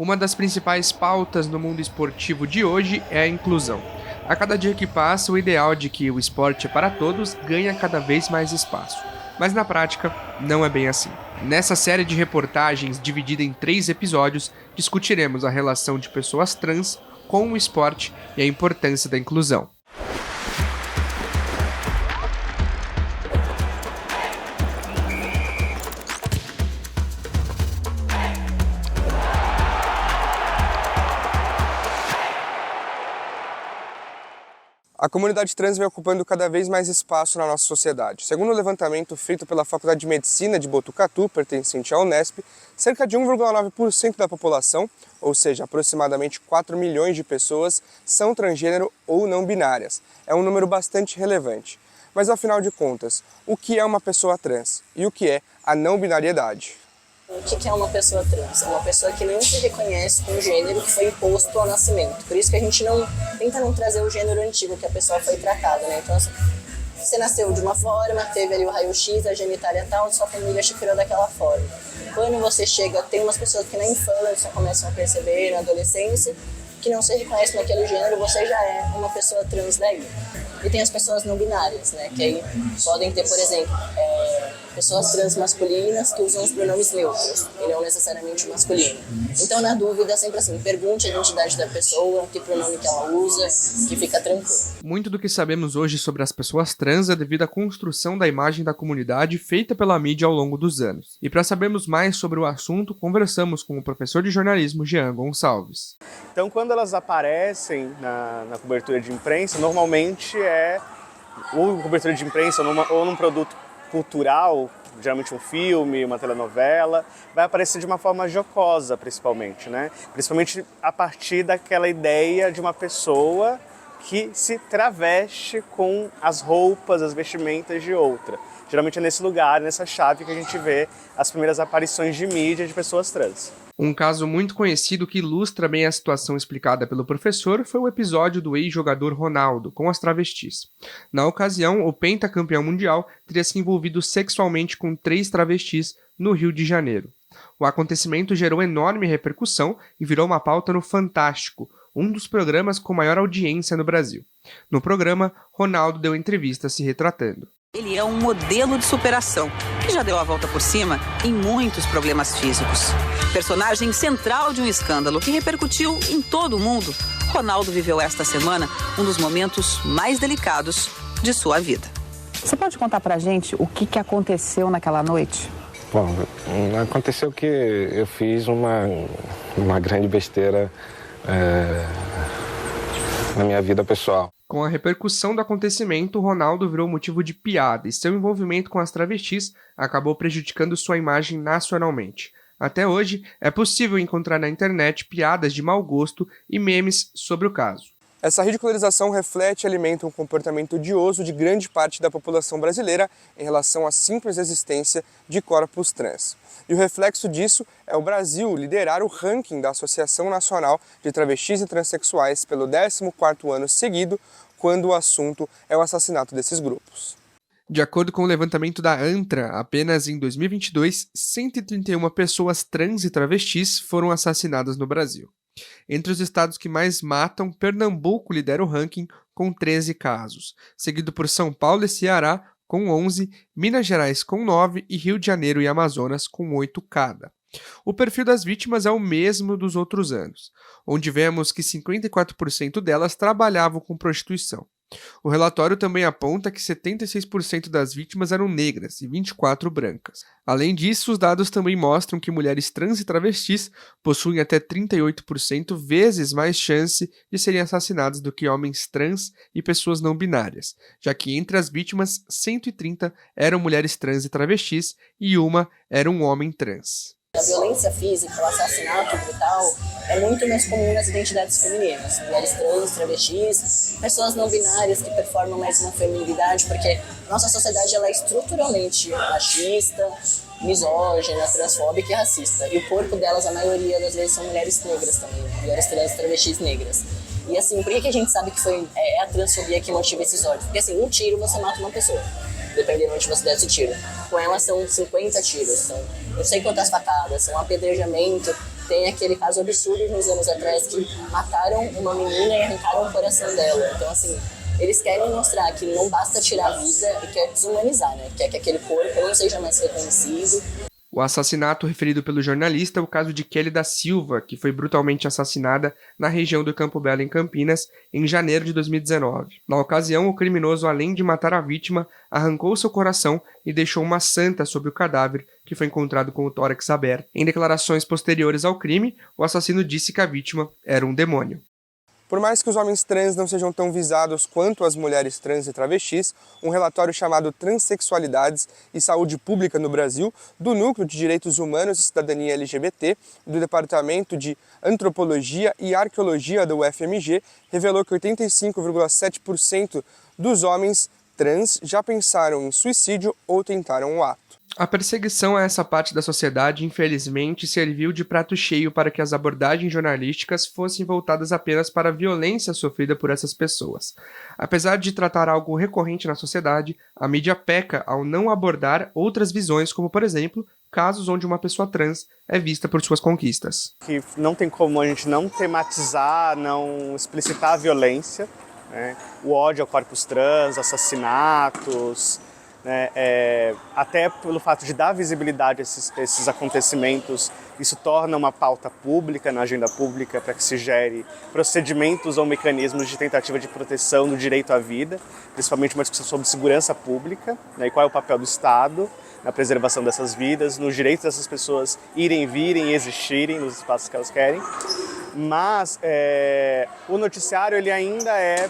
Uma das principais pautas no mundo esportivo de hoje é a inclusão. A cada dia que passa, o ideal de que o esporte é para todos ganha cada vez mais espaço. Mas na prática, não é bem assim. Nessa série de reportagens, dividida em 3 episódios, discutiremos a relação de pessoas trans com o esporte e a importância da inclusão. A comunidade trans vem ocupando cada vez mais espaço na nossa sociedade. Segundo o levantamento feito pela Faculdade de Medicina de Botucatu, pertencente à Unesp, cerca de 1,9% da população, ou seja, aproximadamente 4 milhões de pessoas, são transgênero ou não binárias. É um número bastante relevante. Mas afinal de contas, o que é uma pessoa trans e o que é a não binariedade? O que é uma pessoa trans? É uma pessoa que não se reconhece com o gênero que foi imposto ao nascimento. Por isso que a gente tenta não trazer o gênero antigo que a pessoa foi tratada, né? Então, assim, você nasceu de uma forma, teve ali o raio-x, a genitália tal, sua família te criou daquela forma. Quando você chega, tem umas pessoas que na infância começam a perceber, na adolescência, que não se reconhecem naquele gênero, você já é uma pessoa trans daí. E tem as pessoas não binárias, né? Que aí podem ter, por exemplo, pessoas trans masculinas que usam os pronomes neutros, e não necessariamente masculino. Então, na dúvida, sempre assim, pergunte a identidade da pessoa, que pronome que ela usa, que fica tranquilo. Muito do que sabemos hoje sobre as pessoas trans é devido à construção da imagem da comunidade feita pela mídia ao longo dos anos. E para sabermos mais sobre o assunto, conversamos com o professor de jornalismo Jean Gonçalves. Então, quando elas aparecem na cobertura de imprensa, normalmente é ou cobertura de imprensa ou num produto cultural, geralmente um filme, uma telenovela, vai aparecer de uma forma jocosa, principalmente, né? Principalmente a partir daquela ideia de uma pessoa que se traveste com as roupas, as vestimentas de outra. Geralmente é nesse lugar, nessa chave que a gente vê as primeiras aparições de mídia de pessoas trans. Um caso muito conhecido que ilustra bem a situação explicada pelo professor foi o episódio do ex-jogador Ronaldo com as travestis. Na ocasião, o pentacampeão mundial teria se envolvido sexualmente com 3 travestis no Rio de Janeiro. O acontecimento gerou enorme repercussão e virou uma pauta no Fantástico, um dos programas com maior audiência no Brasil. No programa, Ronaldo deu entrevista se retratando. Ele é um modelo de superação, que já deu a volta por cima em muitos problemas físicos. Personagem central de um escândalo que repercutiu em todo o mundo, Ronaldo viveu esta semana um dos momentos mais delicados de sua vida. Você pode contar pra gente o que aconteceu naquela noite? Bom, aconteceu que eu fiz uma grande besteira na minha vida pessoal. Com a repercussão do acontecimento, Ronaldo virou motivo de piada e seu envolvimento com as travestis acabou prejudicando sua imagem nacionalmente. Até hoje, é possível encontrar na internet piadas de mau gosto e memes sobre o caso. Essa ridicularização reflete e alimenta um comportamento odioso de grande parte da população brasileira em relação à simples existência de corpos trans. E o reflexo disso é o Brasil liderar o ranking da Associação Nacional de Travestis e Transsexuais pelo 14º ano seguido, quando o assunto é o assassinato desses grupos. De acordo com o levantamento da ANTRA, apenas em 2022, 131 pessoas trans e travestis foram assassinadas no Brasil. Entre os estados que mais matam, Pernambuco lidera o ranking com 13 casos, seguido por São Paulo e Ceará com 11, Minas Gerais com 9 e Rio de Janeiro e Amazonas com 8 cada. O perfil das vítimas é o mesmo dos outros anos, onde vemos que 54% delas trabalhavam com prostituição. O relatório também aponta que 76% das vítimas eram negras e 24% brancas. Além disso, os dados também mostram que mulheres trans e travestis possuem até 38% vezes mais chance de serem assassinadas do que homens trans e pessoas não binárias, já que entre as vítimas, 130 eram mulheres trans e travestis e uma era um homem trans. A violência física, o assassinato brutal é muito mais comum nas identidades femininas, mulheres trans, travestis, pessoas não binárias que performam mais uma feminilidade, porque nossa sociedade ela é estruturalmente machista, misógina, transfóbica e racista. E o corpo delas, a maioria das vezes, são mulheres negras também, mulheres trans, travestis negras. E assim, por que a gente sabe que é a transfobia que motiva esses ódios? Porque assim, um tiro você mata uma pessoa, dependendo de onde você der esse tiro. Com ela são 50 tiros, são não sei quantas facadas, são apedrejamento. Tem aquele caso absurdo nos anos atrás que mataram uma menina e arrancaram o coração dela. Então, assim, eles querem mostrar que não basta tirar a vida e quer desumanizar, né? Quer que aquele corpo não seja mais reconhecido. O assassinato referido pelo jornalista é o caso de Kelly da Silva, que foi brutalmente assassinada na região do Campo Belo, em Campinas, em janeiro de 2019. Na ocasião, o criminoso, além de matar a vítima, arrancou seu coração e deixou uma santa sobre o cadáver, que foi encontrado com o tórax aberto. Em declarações posteriores ao crime, o assassino disse que a vítima era um demônio. Por mais que os homens trans não sejam tão visados quanto as mulheres trans e travestis, um relatório chamado Transsexualidades e Saúde Pública no Brasil, do Núcleo de Direitos Humanos e Cidadania LGBT, do Departamento de Antropologia e Arqueologia da UFMG, revelou que 85,7% dos homens trans já pensaram em suicídio ou tentaram o ato. A perseguição a essa parte da sociedade, infelizmente, serviu de prato cheio para que as abordagens jornalísticas fossem voltadas apenas para a violência sofrida por essas pessoas. Apesar de tratar algo recorrente na sociedade, a mídia peca ao não abordar outras visões, como, por exemplo, casos onde uma pessoa trans é vista por suas conquistas. Que não tem como a gente não tematizar, não explicitar a violência, né? O ódio ao corpos trans, assassinatos, né? Até pelo fato de dar visibilidade a esses acontecimentos, isso torna uma pauta pública, na agenda pública, para que se gere procedimentos ou mecanismos de tentativa de proteção do direito à vida, principalmente uma discussão sobre segurança pública, né? E qual é o papel do Estado na preservação dessas vidas, nos direitos dessas pessoas irem, virem e existirem nos espaços que elas querem. Mas o noticiário ele ainda é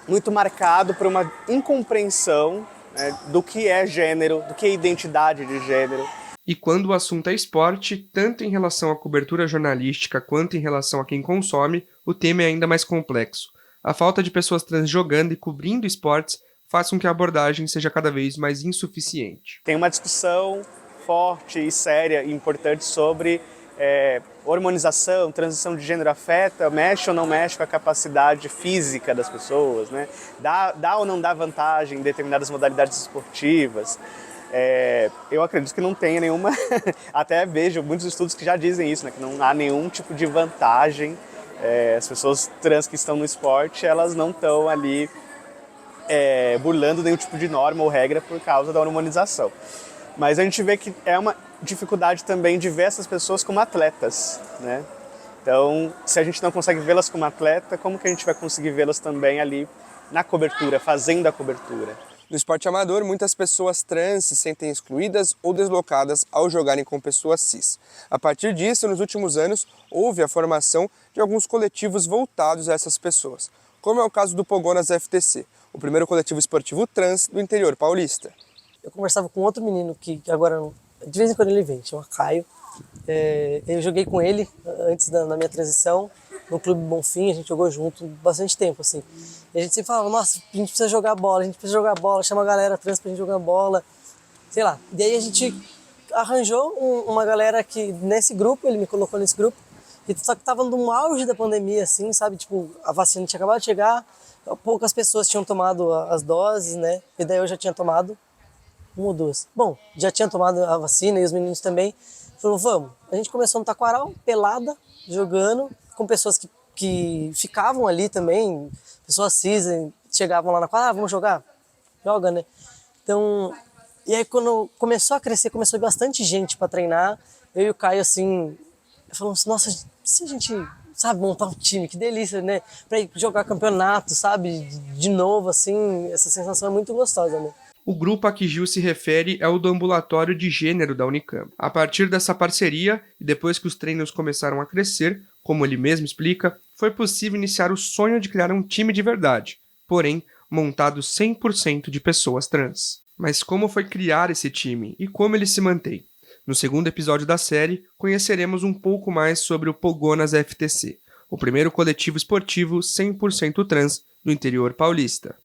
muito marcado por uma incompreensão, né, do que é gênero, do que é identidade de gênero. E quando o assunto é esporte, tanto em relação à cobertura jornalística quanto em relação a quem consome, o tema é ainda mais complexo. A falta de pessoas trans jogando e cobrindo esportes faz com que a abordagem seja cada vez mais insuficiente. Tem uma discussão forte e séria e importante sobre hormonização, transição de gênero afeta, mexe ou não mexe com a capacidade física das pessoas, né? Dá ou não dá vantagem em determinadas modalidades esportivas. Eu acredito que não tenha nenhuma, até vejo muitos estudos que já dizem isso, né? Que não há nenhum tipo de vantagem. As pessoas trans que estão no esporte, elas não estão ali burlando nenhum tipo de norma ou regra por causa da hormonização. Mas a gente vê que é uma dificuldade também de ver essas pessoas como atletas, né? Então, se a gente não consegue vê-las como atleta, como que a gente vai conseguir vê-las também ali na cobertura, fazendo a cobertura? No esporte amador, muitas pessoas trans se sentem excluídas ou deslocadas ao jogarem com pessoas cis. A partir disso, nos últimos anos, houve a formação de alguns coletivos voltados a essas pessoas, como é o caso do Pogonas FTC, o primeiro coletivo esportivo trans do interior paulista. Eu conversava com outro menino que agora, de vez em quando ele vem, chama Caio. Eu joguei com ele antes da minha transição, no Clube Bonfim, a gente jogou junto bastante tempo, assim. E a gente sempre falava, nossa, a gente precisa jogar bola, chama a galera trans pra gente jogar bola, sei lá. E aí a gente arranjou uma galera que, nesse grupo, ele me colocou nesse grupo, só que tava no auge da pandemia, assim, sabe? Tipo, a vacina tinha acabado de chegar, poucas pessoas tinham tomado as doses, né? E daí eu já tinha tomado 1 ou 2. Bom, já tinha tomado a vacina e os meninos também. Falou, vamos. A gente começou no taquaral, pelada, jogando, com pessoas que ficavam ali também, pessoas cis, chegavam lá na quadra, vamos jogar? Joga, né? Então, e aí quando começou a crescer, começou bastante gente para treinar, eu e o Caio, assim, falamos, nossa, se a gente, sabe, montar um time, que delícia, né? Pra ir jogar campeonato, sabe, de novo, assim, essa sensação é muito gostosa, né? O grupo a que Gil se refere é o do Ambulatório de Gênero da Unicamp. A partir dessa parceria, e depois que os treinos começaram a crescer, como ele mesmo explica, foi possível iniciar o sonho de criar um time de verdade, porém, montado 100% de pessoas trans. Mas como foi criar esse time e como ele se mantém? No segundo episódio da série, conheceremos um pouco mais sobre o Pogonas FTC, o primeiro coletivo esportivo 100% trans do interior paulista.